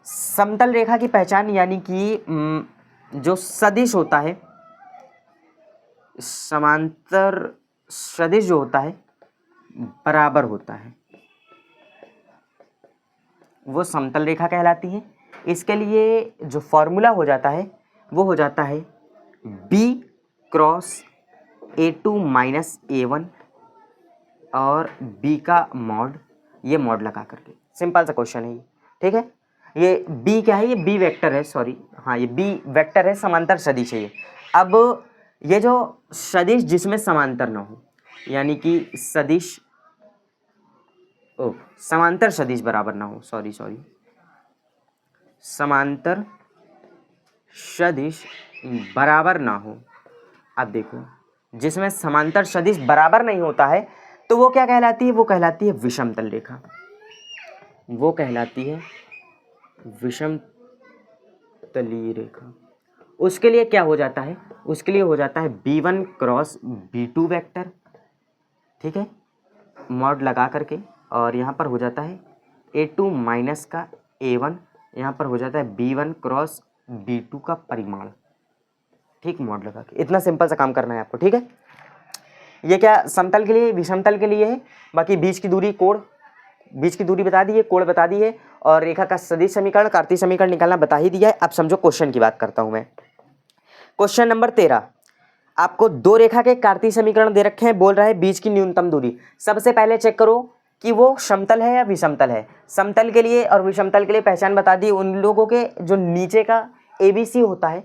समतल रेखा की पहचान यानी कि जो सदिश होता है, समांतर सदिश जो होता है बराबर होता है, वो समतल रेखा कहलाती है। इसके लिए जो फॉर्मूला हो जाता है वो हो जाता है b cross a2 minus a1 और b का मॉड, ये मॉड लगा करके। सिंपल सा क्वेश्चन है ये, ठीक है। ये b क्या है? ये b वेक्टर है, सॉरी, हाँ ये b वेक्टर है, समांतर सदिश है ये। अब ये जो सदिश जिसमें समांतर ना हो, यानी कि सदिश समांतर सदिश बराबर ना हो, सॉरी, समांतर सदिश बराबर ना हो। अब देखो, जिसमें समांतर सदिश बराबर नहीं होता है तो वो क्या कहलाती है? वो कहलाती है विषमतल रेखा, वो कहलाती है विषमतलीय रेखा। उसके लिए क्या हो जाता है? उसके लिए हो जाता है b1 क्रॉस b2 वेक्टर, ठीक है, मॉड लगा करके, और यहाँ पर हो जाता है a2 माइनस का a1, यहाँ पर हो जाता है b1 क्रॉस b2 का परिमाण, ठीक, मॉड लगा के। इतना सिंपल सा काम करना है आपको, ठीक है। ये क्या समतल के लिए, विषमतल के लिए है। बाकी बीच की दूरी, कोण, बीच की दूरी बता दी है, कोण बता दी है, और रेखा का सदिश समीकरण, कार्तीय समीकरण निकालना बता ही दिया है। अब समझो क्वेश्चन की बात करता हूं मैं। क्वेश्चन नंबर 13, आपको 2 रेखा के कार्तीय समीकरण दे रखे हैं, बोल रहा है बीच की न्यूनतम दूरी। सबसे पहले चेक करो कि वो समतल है या विषमतल है। समतल के लिए और विषमतल के लिए पहचान बता दी। उन लोगों के जो नीचे का ABC होता है,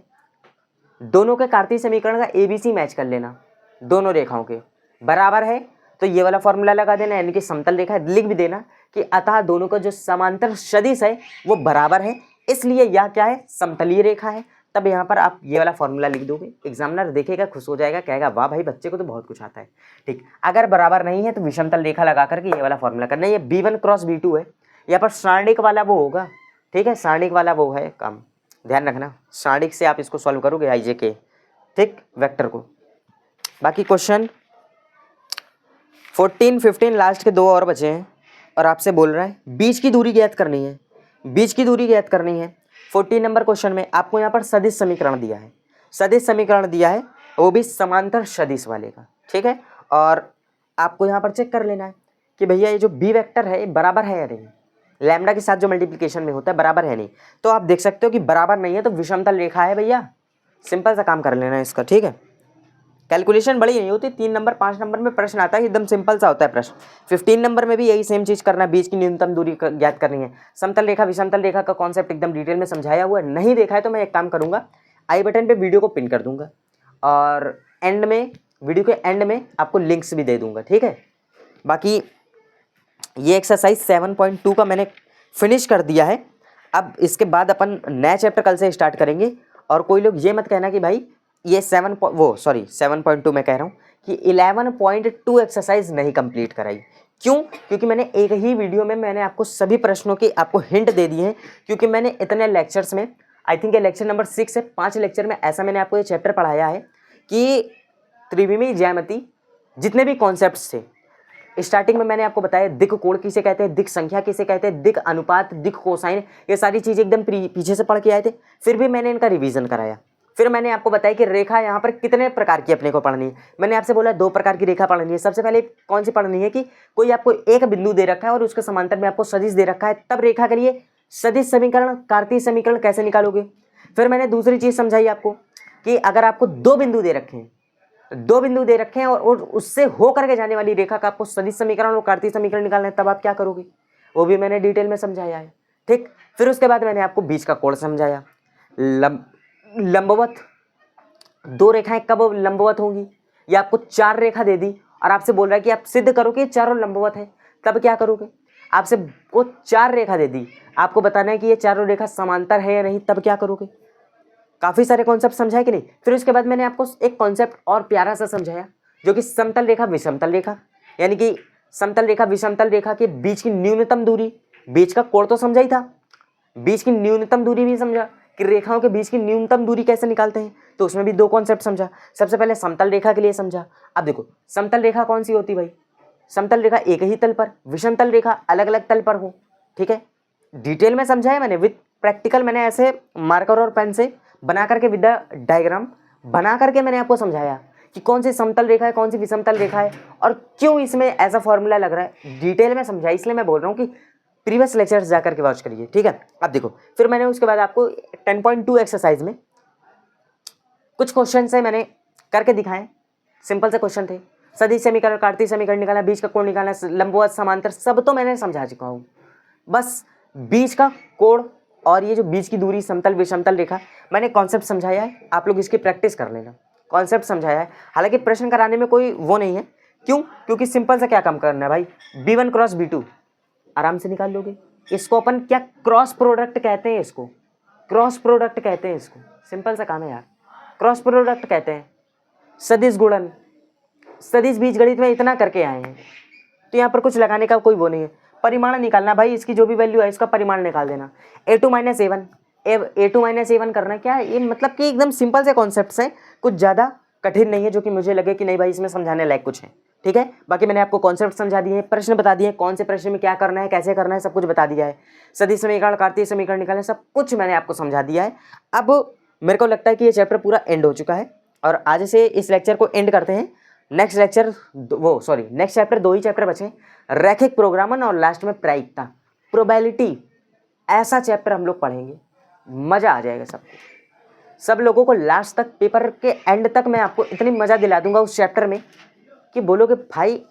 दोनों के कार्तीय समीकरण का ABC मैच कर लेना, दोनों रेखाओं के बराबर है तो ये वाला फॉर्मूला लगा देना, यानी कि समतल रेखा है। लिख भी देना कि अतः दोनों का जो समांतर सदिश है वो बराबर है, इसलिए यह क्या है? समतलीय रेखा है। तब यहाँ पर आप ये वाला फॉर्मूला लिख दोगे, एग्जामिनर देखेगा, खुश हो जाएगा, कहेगा वाह भाई बच्चे को तो बहुत कुछ आता है, ठीक। अगर बराबर नहीं है तो विषमतल रेखा लगा करके ये वाला फॉर्मूला करना है। ये b1 क्रॉस b2 है, यहाँ पर सारणिक वाला वो होगा, ठीक है, सारणिक वाला वो है काम, ध्यान रखना। सारणिक से आप इसको सॉल्व करोगे आईजे के, ठीक, वेक्टर को। बाकी क्वेश्चन 14, 15 लास्ट के 2 और बचे हैं, और आपसे बोल रहा है बीच की दूरी ज्ञात करनी है, बीच की दूरी ज्ञात करनी है। 14 नंबर क्वेश्चन में आपको यहाँ पर सदिश समीकरण दिया है, सदिश समीकरण दिया है, वो भी समांतर सदिश वाले का, ठीक है। और आपको यहाँ पर चेक कर लेना है कि भैया ये जो बी वेक्टर है बराबर है या नहीं, लैम्डा के साथ जो मल्टीप्लिकेशन में होता है बराबर है नहीं। तो आप देख सकते हो कि बराबर नहीं है तो विषमतल रेखा है भैया। सिंपल सा काम कर लेना है इसका, ठीक है। कैलकुलेशन बड़ी नहीं होती, 3 नंबर 5 नंबर में प्रश्न आता है, एकदम सिंपल सा होता है प्रश्न। 15 नंबर में भी यही सेम चीज़ करना है, बीच की न्यूनतम दूरी ज्ञात करनी है। समतल रेखा विषमतल रेखा का कॉन्सेप्ट एकदम डिटेल में समझाया हुआ है, नहीं देखा है तो मैं एक काम करूँगा, आई बटन पे वीडियो को पिन कर दूंगा और एंड में, वीडियो के एंड में आपको लिंक्स भी दे दूंगा, ठीक है। बाकी ये एक्सरसाइज 7.2 का मैंने फिनिश कर दिया है। अब इसके बाद अपन नया चैप्टर कल से स्टार्ट करेंगे। और कोई लोग ये मत कहना कि भाई ये 7.2 मैं कह रहा हूँ कि 11.2 एक्सरसाइज नहीं कंप्लीट कराई। क्यों? क्योंकि मैंने एक ही वीडियो में मैंने आपको सभी प्रश्नों की आपको हिंट दे दी है, क्योंकि मैंने इतने लेक्चर्स में, आई थिंक ये लेक्चर नंबर 6 है, 5 लेक्चर में ऐसा मैंने आपको ये चैप्टर पढ़ाया है कि त्रिविमीय ज्यामिति जितने भी कॉन्सेप्ट्स थे, स्टार्टिंग में मैंने आपको बताया दिक् कोण किसे कहते हैं, दिक् संख्या किसे कहते हैं, दिक् अनुपात, दिक् कोसाइन, ये सारी चीज़ें एकदम पीछे से पढ़ के आए थे। फिर भी मैंने इनका रिवीजन कराया। फिर मैंने आपको बताया कि रेखा यहाँ पर कितने प्रकार की अपने को पढ़नी है। मैंने आपसे बोला 2 प्रकार की रेखा पढ़नी है। सबसे पहले कौन सी पढ़नी है कि कोई आपको एक बिंदु दे रखा है और उसके समांतर में आपको सदिश दे रखा है, तब रेखा के लिए सदिश समीकरण, कार्तीय समीकरण कैसे निकालोगे। फिर मैंने दूसरी चीज़ समझाई आपको कि अगर आपको 2 बिंदु दे रखे हैं, 2 बिंदु दे रखे हैं और उससे हो करके जाने वाली रेखा का आपको सदिश समीकरण और कार्तीय समीकरण निकालना है, तब आप क्या करोगे, वो भी मैंने डिटेल में समझाया है। ठीक, फिर उसके बाद मैंने आपको बीच का कोण समझाया। लंबवत 2 रेखाएं कब लंबवत होंगी, या आपको 4 रेखा दे दी और आपसे बोल रहा है कि आप सिद्ध करो कि ये चारों लंबवत है, तब क्या करोगे। आपसे वो 4 रेखा दे दी, आपको बताना है कि ये चारों रेखा समांतर है या नहीं, तब क्या करोगे। काफ़ी सारे कॉन्सेप्ट समझाए कि नहीं। फिर उसके बाद मैंने आपको एक कॉन्सेप्ट और प्यारा सा समझाया, जो कि समतल रेखा विषमतल रेखा, यानी कि समतल रेखा विषमतल रेखा के बीच की न्यूनतम दूरी, बीच का कोण तो समझा ही था, बीच की न्यूनतम दूरी भी समझा कि रेखाओं के बीच की न्यूनतम दूरी कैसे निकालते हैं, तो उसमें भी 2 कॉन्सेप्ट समझा। सबसे पहले समतल रेखा के लिए समझा। अब देखो समतल रेखा कौन सी होती भाई, समतल रेखा एक ही तल पर, विषमतल रेखा अलग अलग तल पर हो। ठीक है, डिटेल में समझाया मैंने, विद प्रैक्टिकल मैंने ऐसे मार्कर और पेन से बना करके विद डायग्राम बना करके मैंने आपको समझाया कि कौन सी समतल रेखा है, कौन सी विषमतल रेखा है और क्यों इसमें ऐसा फॉर्मूला लग रहा है। डिटेल में समझाया, इसलिए मैं बोल रहा हूँ कि प्रीवियस लेक्चर्स जाकर के वॉच करिए। ठीक है, अब देखो फिर मैंने उसके बाद आपको 10.2 एक्सरसाइज में कुछ क्वेश्चन से मैंने करके दिखाए, सिंपल से क्वेश्चन थे। सदिश समीकरण, कार्तीय समीकरण निकालना, बीच का कोण निकालना, लंबवत समांतर, सब तो मैंने समझा चुका हूँ। बस बीच का कोण और ये जो बीच की दूरी, समतल विषमतल रेखा, मैंने कॉन्सेप्ट समझाया है, आप लोग इसकी प्रैक्टिस कर लेना। कॉन्सेप्ट समझाया है, हालांकि प्रश्न कराने में कोई वो नहीं है। क्यों? क्योंकि सिंपल सा क्या काम करना है भाई, b1 क्रॉस b2 आराम से निकाल लोगे। इसको अपन क्या क्रॉस प्रोडक्ट कहते हैं, इसको क्रॉस प्रोडक्ट कहते हैं, इसको सिंपल सा काम है यार, क्रॉस प्रोडक्ट कहते हैं। सदिश गुणन, सदिश बीजगणित में इतना करके आए हैं, तो यहाँ पर कुछ लगाने का कोई वो नहीं है। परिमाण निकालना भाई, इसकी जो भी वैल्यू है इसका परिमाण निकाल देना। a2 माइनस a1 करना, क्या है ये, मतलब कि एकदम सिंपल से कॉन्सेप्ट्स हैं, कुछ ज़्यादा कठिन नहीं है जो कि मुझे लगे कि नहीं भाई इसमें समझाने लायक कुछ है। ठीक है, बाकी मैंने आपको कॉन्सेप्ट समझा दिए हैं, प्रश्न बता दिए, कौन से प्रश्न में क्या करना है, कैसे करना है, सब कुछ बता दिया है। सदिश समीकरण, कार्तीय समीकरण निकालना, सब कुछ मैंने आपको समझा दिया है। अब मेरे को लगता है कि ये चैप्टर पूरा एंड हो चुका है और आज से इस लेक्चर को एंड करते हैं। नेक्स्ट चैप्टर 2 ही चैप्टर बचे, रैखिक प्रोग्रामन और लास्ट में प्रायिकता, प्रोबेबिलिटी, ऐसा चैप्टर हम लोग पढ़ेंगे, मज़ा आ जाएगा सब लोगों को। लास्ट तक, पेपर के एंड तक मैं आपको इतनी मज़ा दिला दूंगा उस चैप्टर में कि बोलोगे भाई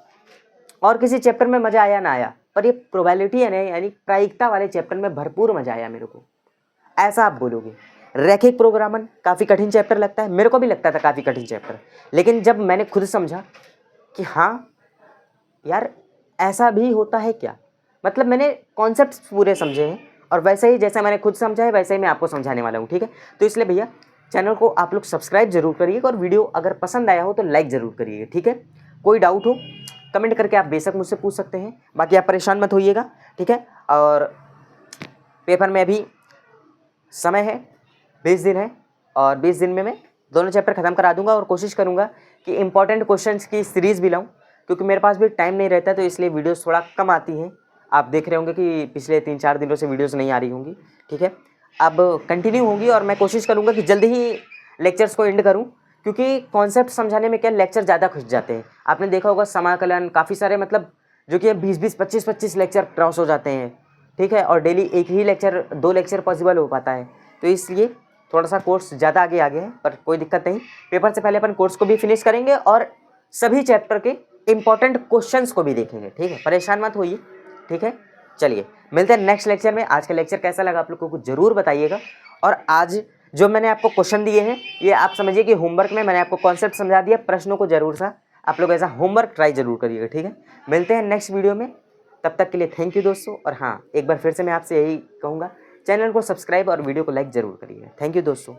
और किसी चैप्टर में मज़ा आया ना आया, पर ये प्रोबेबिलिटी है ना, यानी प्रायिकता वाले चैप्टर में भरपूर मज़ा आया मेरे को, ऐसा आप बोलोगे। रैखिक प्रोग्रामन काफ़ी कठिन चैप्टर लगता है, मेरे को भी लगता था काफ़ी कठिन चैप्टर, लेकिन जब मैंने खुद समझा कि हाँ यार ऐसा भी होता है क्या, मतलब मैंने कॉन्सेप्ट्स पूरे समझे हैं और वैसे ही जैसा मैंने खुद समझा है वैसे ही मैं आपको समझाने वाला हूँ। ठीक है, तो इसलिए भैया चैनल को आप लोग सब्सक्राइब जरूर करिएगा और वीडियो अगर पसंद आया हो तो लाइक ज़रूर करिएगा। ठीक है, कोई डाउट हो कमेंट करके आप बेशक मुझसे पूछ सकते हैं, बाकी आप परेशान मत होइएगा। ठीक है, और पेपर में अभी समय है, 20 दिन है और 20 दिन में मैं दोनों चैप्टर ख़त्म करा दूंगा और कोशिश करूंगा कि इंपॉर्टेंट क्वेश्चंस की सीरीज़ भी लाऊं, क्योंकि मेरे पास भी टाइम नहीं रहता, तो इसलिए वीडियोस थोड़ा कम आती हैं। आप देख रहे होंगे कि पिछले 3-4 दिनों से वीडियोस नहीं आ रही होंगी। ठीक है, अब कंटिन्यू होंगी और मैं कोशिश करूँगा कि जल्दी ही लेक्चर्स को एंड करूँ, क्योंकि कॉन्सेप्ट समझाने में क्या लेक्चर ज़्यादा खिंच जाते हैं। आपने देखा होगा समाकलन, काफ़ी सारे मतलब जो कि 20-20, 25-25 लेक्चर क्रॉस हो जाते हैं। ठीक है, और डेली एक ही लेक्चर, 2 लेक्चर पॉसिबल हो पाता है, तो इसलिए थोड़ा सा कोर्स ज़्यादा आगे है, पर कोई दिक्कत नहीं। पेपर से पहले अपन कोर्स को भी फिनिश करेंगे और सभी चैप्टर के इंपॉर्टेंट क्वेश्चंस को भी देखेंगे। ठीक है, परेशान मत होइए। ठीक है, चलिए मिलते हैं नेक्स्ट लेक्चर में। आज का लेक्चर कैसा लगा आप लोगों को ज़रूर बताइएगा, और आज जो मैंने आपको क्वेश्चन दिए हैं ये आप समझिए कि होमवर्क में मैंने आपको कॉन्सेप्ट समझा दिया, प्रश्नों को जरूर सा आप लोग ऐसा होमवर्क ट्राई जरूर करिएगा। ठीक है, मिलते हैं नेक्स्ट वीडियो में, तब तक के लिए थैंक यू दोस्तों। और हाँ, एक बार फिर से मैं आपसे यही कहूँगा, चैनल को सब्सक्राइब और वीडियो को लाइक ज़रूर करिएगा। थैंक यू दोस्तों।